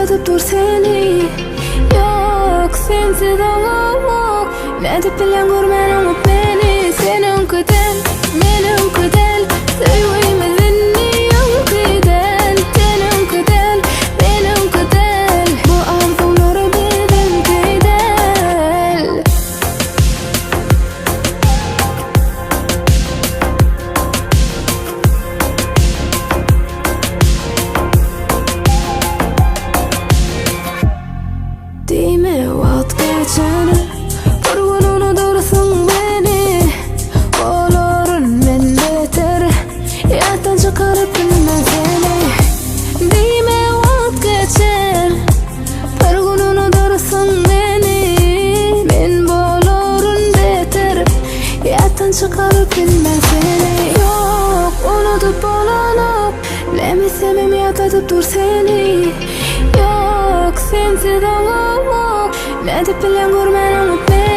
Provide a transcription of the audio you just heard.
tatıp dur seni. Yok sensiz olamam. Ne dip bilen görmen unut beni. Seninki del, menimki del. Sevgimizin yanki del. Seninki del, menimki del. Bu arzuları bizimki del. Dime vazgeçene, vurgununu dursun beni. Olurun ben beter, yattan çıkarıp bilmem seni. Dime vazgeçen, vurgununu dursun beni. Ben bolurun beter, yattan çıkarıp bilmem seni. Yok unutup olanıp, ne mi sevmem yatatıp dur seni. Yok sensiz olamam. Ne dip bilen görmen unut beni.